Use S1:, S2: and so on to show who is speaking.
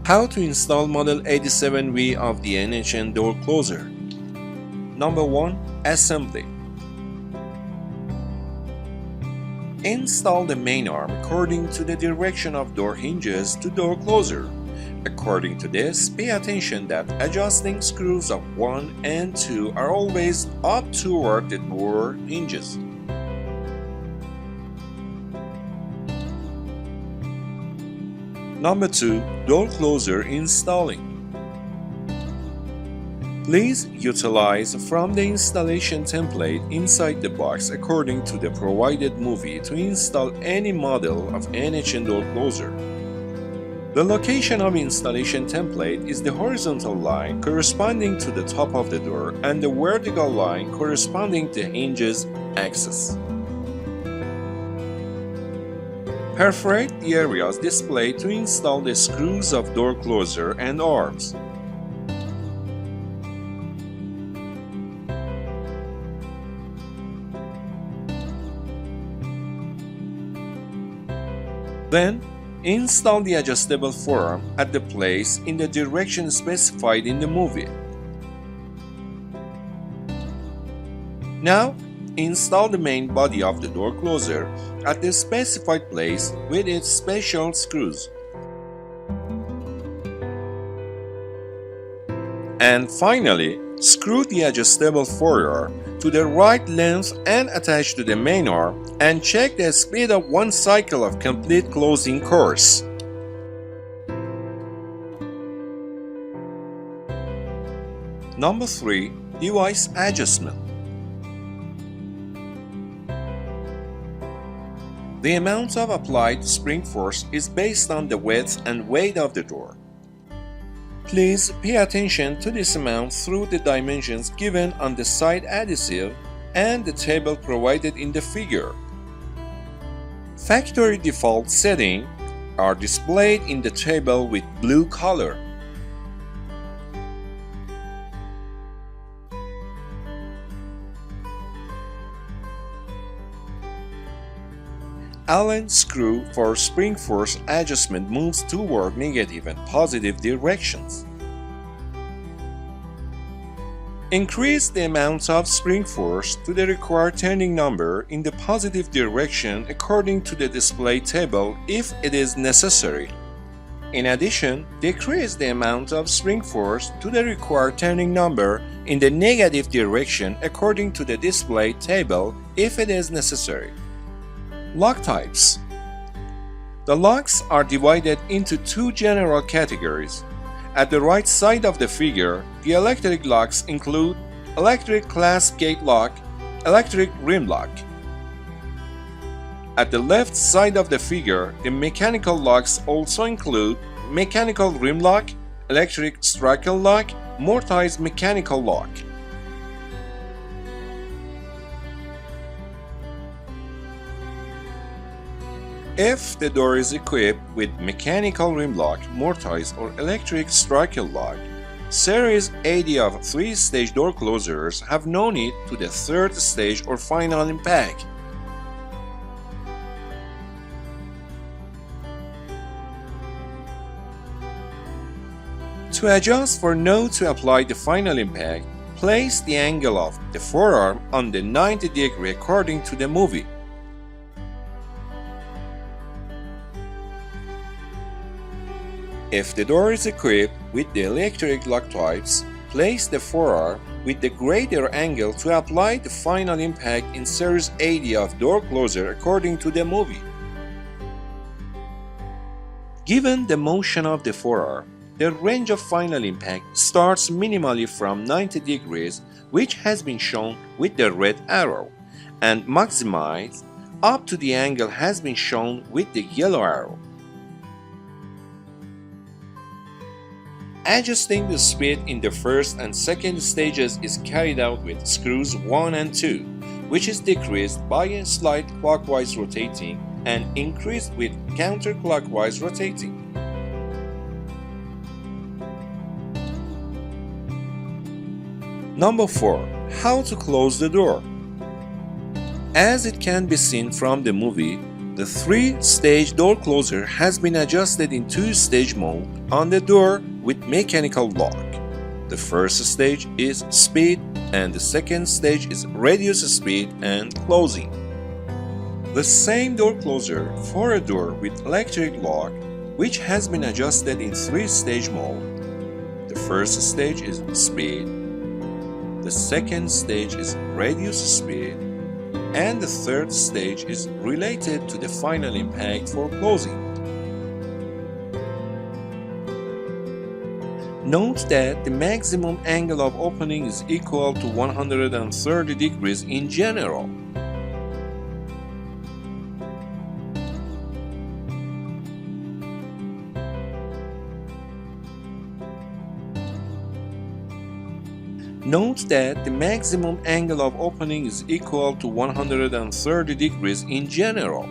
S1: How to install model 87V of the NHN door closer. Number 1. Assembly. Install the main arm according to the direction of door hinges to door closer. According to this, pay attention that adjusting screws of 1 and 2 are always up toward the door hinges. Number 2. Door closer installing. Please utilize from the installation template inside the box according to the provided movie to install any model of NHN door closer. The location of installation template is the horizontal line corresponding to the top of the door and the vertical line corresponding to hinges axis. Perforate the areas displayed to install the screws of door closer and arms. Then, install the adjustable forearm at the place in the direction specified in the movie. Now, install the main body of the door closer at the specified place with its special screws. And finally, screw the adjustable forearm to the right length and attach to the main arm and check the speed of one cycle of complete closing course. Number 3. Device adjustment. The amount of applied spring force is based on the width and weight of the door. Please pay attention to this amount through the dimensions given on the side adhesive and the table provided in the figure. Factory default settings are displayed in the table with blue color. Allen screw for spring force adjustment moves toward negative and positive directions. Increase the amount of spring force to the required turning number in the positive direction according to the display table if it is necessary. In addition, decrease the amount of spring force to the required turning number in the negative direction according to the display table if it is necessary. Lock types. The locks are divided into two general categories. At the right side of the figure, the electric locks include electric clasp gate lock, electric rim lock. At the left side of the figure, the mechanical locks also include mechanical rim lock, electric strike lock, mortised mechanical lock. If the door is equipped with mechanical rim lock, mortised or electric strike lock, Series 80 of 3-stage door closers have no need to the third stage or final impact. To adjust for no to apply the final impact, place the angle of the forearm on the 90 degree according to the movie. If the door is equipped with the electric lock types, place the forearm with the greater angle to apply the final impact in Series 80 of door closer according to the movie. Given the motion of the forearm, the range of final impact starts minimally from 90 degrees, which has been shown with the red arrow, and maximized up to the angle has been shown with the yellow arrow. Adjusting the speed in the first and second stages is carried out with screws 1 and 2, which is decreased by a slight clockwise rotating and increased with counterclockwise rotating. Number 4. How to close the door. As it can be seen from the movie, The 3-stage door closer has been adjusted in 2-stage mode on the door with mechanical lock. The first stage is speed and the second stage is reduce speed and closing. The same door closer for a door with electric lock, which has been adjusted in 3-stage mode. The first stage is speed, the second stage is reduce speed, and the third stage is related to the final impact for closing. Note that the maximum angle of opening is equal to 130 degrees in general. Note that the maximum angle of opening is equal to 130 degrees in general.